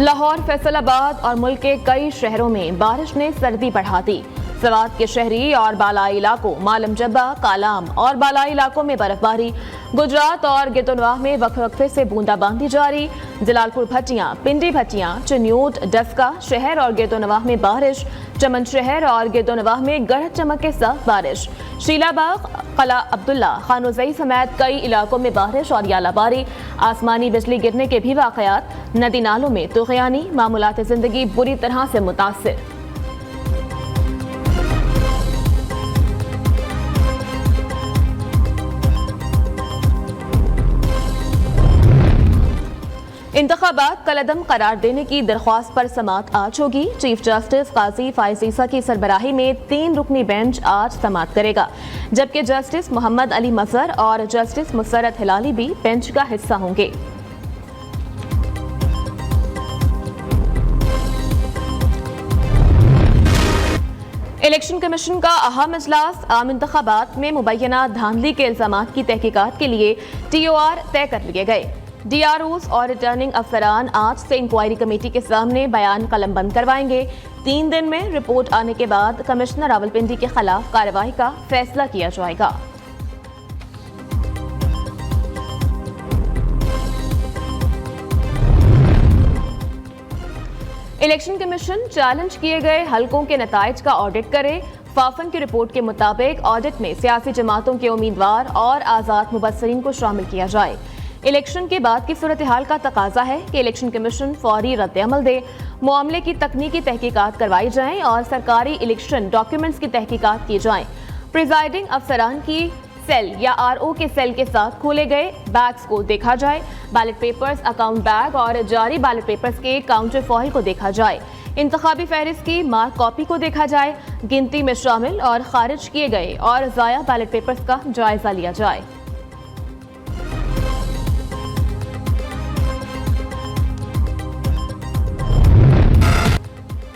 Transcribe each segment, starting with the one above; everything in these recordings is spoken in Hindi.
लाहौर, फैसलाबाद और मुल्क के कई शहरों में बारिश ने सर्दी बढ़ा दी। सवात के शहरी और बालाई इलाकों मालम जब्बा, कालाम और बालाई इलाकों में बर्फबारी। गुजरात और गिरदोनवाह में वक्फे से बूंदाबांदी जारी। जलालपुर भट्टियां, पिंडी भट्टियां, चिन्यूट, डस्का शहर और गिरदोनवाह में बारिश। चमन शहर और गिरदोनवाह में गरज चमक के साथ बारिश। शीलाबाग, कला अब्दुल्ला, खानोजई समेत कई इलाकों में बारिश और यालाबारी। आसमानी बिजली गिरने के भी वाकयात। नदी नालों में तुग़यानी, मामूलात जिंदगी बुरी तरह से मुतासिर। इंतखाबात कलअदम करार देने की दरख्वास्त पर समाअत आज होगी। चीफ जस्टिस काजी फाइज ईसा की सरबराही में 3 रुकनी बेंच आज समाअत करेगा, जबकि जस्टिस मोहम्मद अली मजहर और जस्टिस मुसर्रत हिलाली भी बेंच का हिस्सा होंगे। इलेक्शन कमीशन का अहम इजलास। आम इंतखाबात में मुबैना धांधली के इल्जामात की तहकीकात के लिए TOR तय कर लिए गए। DROs और रिटर्निंग अफसरान आज से इंक्वायरी कमेटी के सामने बयान कलमबंद करवाएंगे। 3 दिन में रिपोर्ट आने के बाद कमिश्नर रावलपिंडी के खिलाफ कार्रवाई का फैसला किया जाएगा। इलेक्शन कमीशन चैलेंज किए गए हलकों के नताइज का ऑडिट करे। फाफन की रिपोर्ट के मुताबिक ऑडिट में सियासी जमातों के उम्मीदवार और आजाद मुबस्सरीन को शामिल किया जाए। इलेक्शन के बाद की सूरत हाल का तकाजा है कि इलेक्शन कमीशन फौरी रद्द-ए-अमल दे, मामले की तकनीकी तहकीकात करवाई जाएं और सरकारी इलेक्शन डॉक्यूमेंट्स की तहकीकात की जाएं। प्रिजाइडिंग अफसरान की सेल या RO के सेल के साथ खोले गए बैग्स को देखा जाए। बैलेट पेपर्स, अकाउंट बैग और जारी बैलेट पेपर्स के काउंटर फॉइल को देखा जाए। इंतखाबी फहरिस्त की मार्क कॉपी को देखा जाए। गिनती में शामिल और खारिज किए गए और जाया बैलेट पेपर्स का जायजा लिया जाए।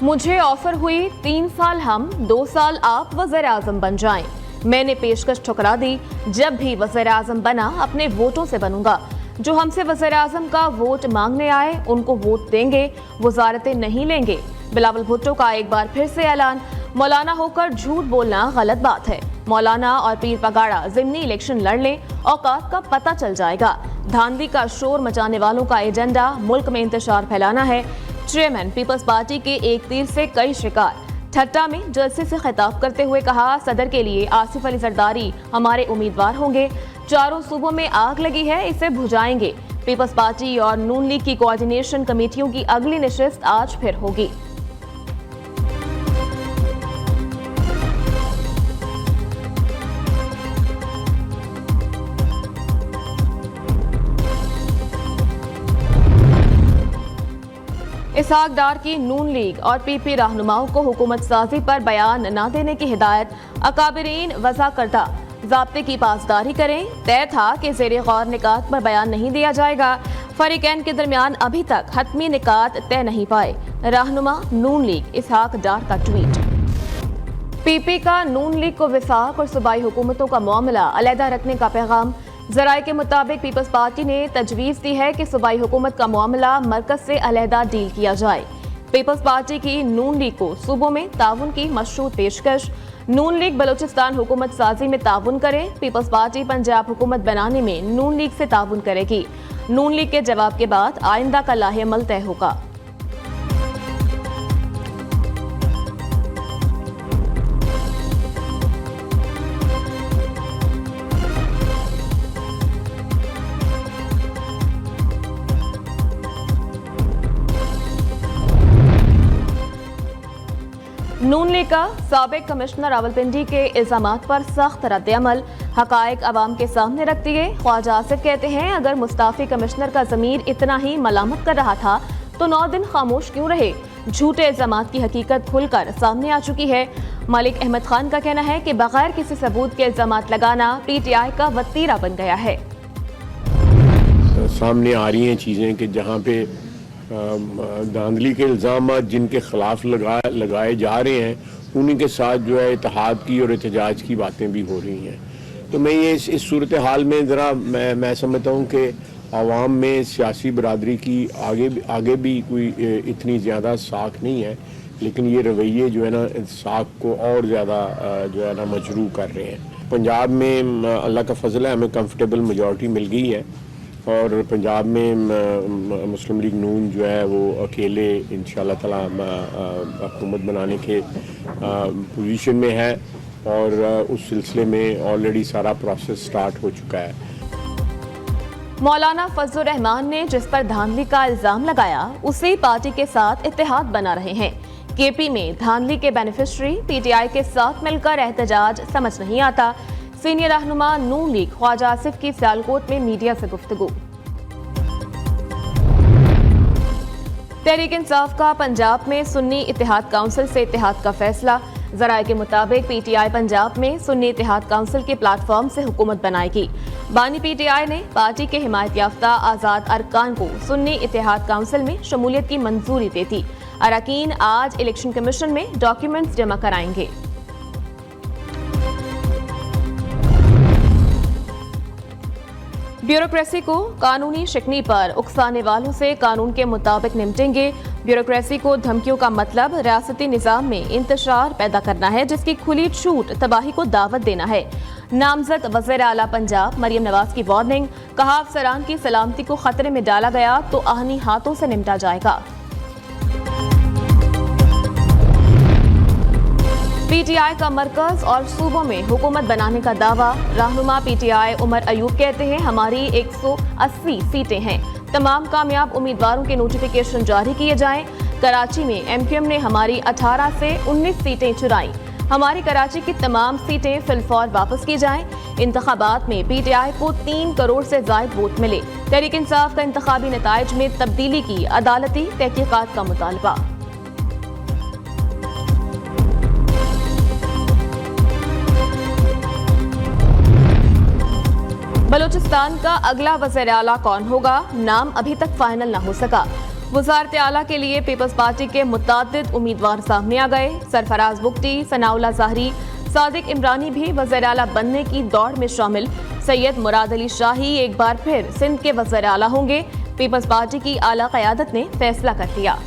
मुझे ऑफर हुई 3 साल हम, 2 साल आप वज़ीर आज़म बन जाएं। मैंने पेशकश ठुकरा दी। जब भी वज़ीर आज़म बना अपने वोटों से बनूंगा। जो हमसे वज़ीर आज़म का वोट मांगने आए उनको वोट देंगे, वज़ारतें नहीं लेंगे। बिलावल भुट्टो का एक बार फिर से ऐलान। मौलाना होकर झूठ बोलना गलत बात है। मौलाना और पीर पगाड़ा ज़िमनी इलेक्शन लड़ लें, औकात का पता चल जाएगा। धांधली का शोर मचाने वालों का एजेंडा मुल्क में इंतशार फैलाना है। चेयरमैन पीपल्स पार्टी के एक तीर से कई शिकार। ठट्टा में जलसे से खिताब करते हुए कहा, सदर के लिए आसिफ अली जरदारी हमारे उम्मीदवार होंगे। चारों सूबों में आग लगी है, इसे बुझाएंगे। पीपल्स पार्टी और नून लीग की कोऑर्डिनेशन कमेटियों की अगली नशिस्त आज फिर होगी। इसहाक डार की नून लीग और PP रहनुमाओं को हुकूमत साजी पर बयान न देने की हिदायत। अकाबरीन वज़ा करदा ज़ाब्ते की पासदारी करें। तय था कि ज़ेरे गौर निकात पर बयान नहीं दिया जाएगा। फरीकैन के दरमियान अभी तक हतमी निकात तय नहीं पाए। रहनुमा नून लीग इसहाक डार का ट्वीट। PP का नून लीग को विफाक और सूबाई हुकूमतों का मामला अलहदा रखने का पैगाम। जराये के मुताबिक पीपल्स पार्टी ने तजवीज़ दी है कि सूबाई हुकूमत का मामला मरकज से अलहदा डील किया जाए। पीपल्स पार्टी की नून लीग को सूबों में ताउन की मशरूत पेशकश। नून लीग बलूचिस्तान हुकूमत साजी में ताउन करे। पीपल्स पार्टी पंजाब हुकूमत बनाने में नून लीग से ताउन करेगी। नून लीग के जवाब के बाद आइंदा का लाहे-अमल तय होगा। नून लीग का साबिक कमिश्नर रावलपिंडी के इल्जामात पर सख्त रद्द-ए-अमल। हकायक अवाम के सामने रख दिए। ख्वाजा आसिफ कहते हैं, अगर मुस्ताफी कमिश्नर का ज़मीर इतना ही मलामत कर रहा था तो 9 दिन खामोश क्यों रहे। झूठे इल्जामात की हकीकत खुलकर सामने आ चुकी है। मलिक अहमद खान का कहना है कि बगैर किसी सबूत के इल्जामात लगाना PTI का वतीरा बन गया है। सामने आ रही हैं चीज़ें कि जहाँ पे धांधली के इल्ज़ाम जिनके खिलाफ लगाए जा रहे हैं उन्हीं के साथ जो है इत्तेहाद की और एहतजाज की बातें भी हो रही हैं। तो मैं ये इस सूरत हाल में ज़रा मैं समझता हूँ कि आवाम में सियासी बरादरी की आगे भी कोई इतनी ज़्यादा साख नहीं है, लेकिन ये रवैये जो है ना साख को और ज़्यादा जो है ना मजरू कर रहे हैं। पंजाब में अल्लाह का फजल है, हमें कंफर्टेबल मेजॉरिटी मिल गई है और पंजाब में मुस्लिम लीग नून जो है वो अकेले इंशाअल्लाह ताला हुकूमत बनाने के पोजीशन में है और उस सिलसिले में ऑलरेडी सारा प्रोसेस स्टार्ट हो चुका है। मौलाना फजलुर रहमान ने जिस पर धांधली का इल्जाम लगाया उसी पार्टी के साथ इत्तेहाद बना रहे हैं। केपी में धांधली के बेनिफिशियरी पीटीआई के साथ मिलकर एहतजाज समझ नहीं आता। सीनियर रहनुमा नून लीग ख्वाजा आसिफ की सियालकोट में मीडिया से गुफ्तगू। तहरीक इंसाफ का पंजाब में सुन्नी इत्तेहाद काउंसिल से इत्तेहाद का फैसला। जराये के मुताबिक पीटीआई पंजाब में सुन्नी इत्तेहाद काउंसिल के प्लेटफॉर्म से हुकूमत बनाएगी। बानी पीटीआई ने पार्टी के हिमायत याफ्ता आजाद अरकान को सुन्नी इत्तेहाद काउंसिल में शमूलियत की मंजूरी दे दी। अरकान आज इलेक्शन कमीशन में डॉक्यूमेंट्स जमा कराएंगे। ब्यूरोक्रेसी को कानूनी शिकनी पर उकसाने वालों से कानून के मुताबिक निपटेंगे। ब्यूरोक्रेसी को धमकियों का मतलब रियासती निजाम में इंतशार पैदा करना है, जिसकी खुली छूट तबाही को दावत देना है। नामजद वज़ीर आला पंजाब मरियम नवाज की वार्निंग, कहा अफसरान की सलामती को खतरे में डाला गया तो आहनी हाथों से निपटा जाएगा। पीटीआई का मरकज और सूबों में हुकूमत बनाने का दावा। रहनुमा पीटीआई उमर अयूब कहते हैं हमारी 180 सीटें हैं, तमाम कामयाब उम्मीदवारों के नोटिफिकेशन जारी किए जाएं। कराची में एमक्यूएम ने हमारी 18 से 19 सीटें चुराई, हमारी कराची की तमाम सीटें फिलफौर वापस की जाएं। इंतखाबात में पीटीआई को 3 करोड़ से जायद वोट मिले। तहरीक इंसाफ का इंतखाबी नताइज में तब्दीली की अदालती तहकीकात का मुतालबा। बलूचिस्तान का अगला वज़ीर आला कौन होगा, नाम अभी तक फाइनल न हो सका। वज़ारत आला के लिए पीपल्स पार्टी के मुताद्दिद उम्मीदवार सामने आ गए। सरफराज बुगटी, सनाउल्लाह ज़ाहरी, सादिक इमरानी भी वज़ीर आला बनने की दौड़ में शामिल। सैयद मुराद अली शाही एक बार फिर सिंध के वज़ीर आला होंगे। पीपल्स पार्टी की आला क़यादत ने फैसला कर लिया।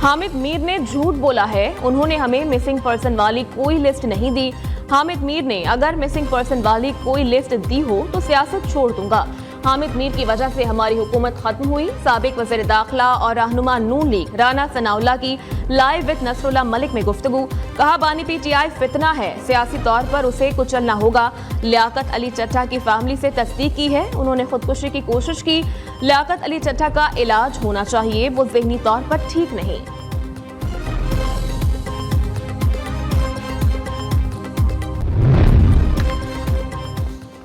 हामिद मीर ने झूठ बोला है, उन्होंने हमें मिसिंग पर्सन वाली कोई लिस्ट नहीं दी। हामिद मीर ने अगर मिसिंग पर्सन वाली कोई लिस्ट दी हो तो सियासत छोड़ दूंगा। हामिद मीर की वजह से हमारी हुकूमत खत्म हुई। साबिक वज़ीर दाखिला और रहनुमा नून लीग राना सनाउल्लाह की लाइव विद नसरुल्लाह मलिक में गुफ्तगू, कहा बानी पीटीआई फितना है, सियासी तौर पर उसे कुचलना होगा। लियाकत अली चट्टा की फैमिली से तस्दीक की है, उन्होंने खुदकुशी की कोशिश की। लियाकत अली चट्टा का इलाज होना चाहिए, वो ज़हनी तौर पर ठीक नहीं।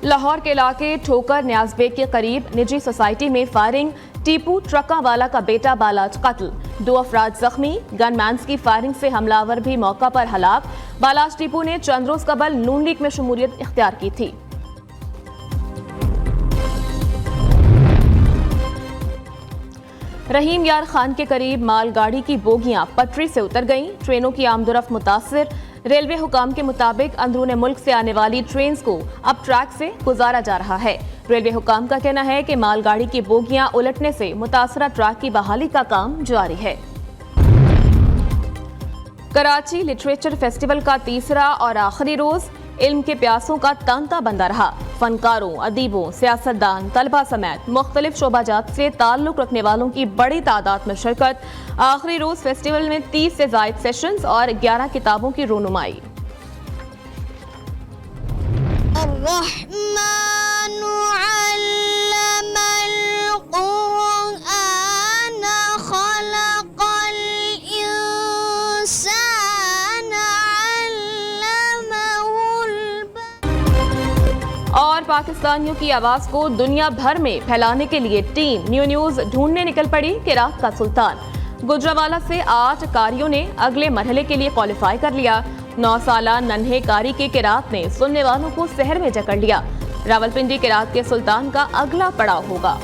लाहौर के इलाके ठोकर न्याज़बेग के करीब निजी सोसाइटी में फायरिंग। टीपू ट्रका वाला का बेटा बालाज कत्ल, 2 अफराद जख्मी। गनमैन्स की फायरिंग से हमलावर भी मौका पर हलाक। बालाज टीपू ने चंद रोज कबल नून लीग में शमूलियत इख्तियार की थी। रहीम यार खान के करीब मालगाड़ी की बोगियां पटरी से उतर गईं। ट्रेनों की आमदोरफ्त मुतासिर। रेलवे हुकाम के मुताबिक अंदरूनी मुल्क से आने वाली ट्रेन को अब ट्रैक से गुजारा जा रहा है। रेलवे हुकाम का कहना है कि मालगाड़ी की बोगियां उलटने से मुतासरा ट्रैक की बहाली का काम जारी है। कराची लिटरेचर फेस्टिवल का तीसरा और आखिरी रोज इल्म के प्यासों का तांता बंदा रहा। फनकारों, अदीबों, सियासतदान, तलबा समेत मुख्तलिफ शोबाजात से ताल्लुक रखने वालों की बड़ी तादाद में शिरकत। आखिरी रोज फेस्टिवल में 30 से जायद सेशंस और 11 किताबों की रोनुमाई। और पाकिस्तानियों की आवाज को दुनिया भर में फैलाने के लिए टीम न्यू न्यूज ढूंढने निकल पड़ी किरात का सुल्तान। गुजरावाला से 8 कारियों ने अगले मरहले के लिए क्वालिफाई कर लिया। 9 साला नन्हे कारी के किरात ने सुनने वालों को सहर में जकड़ लिया। रावलपिंडी किरात के सुल्तान का अगला पड़ाव होगा।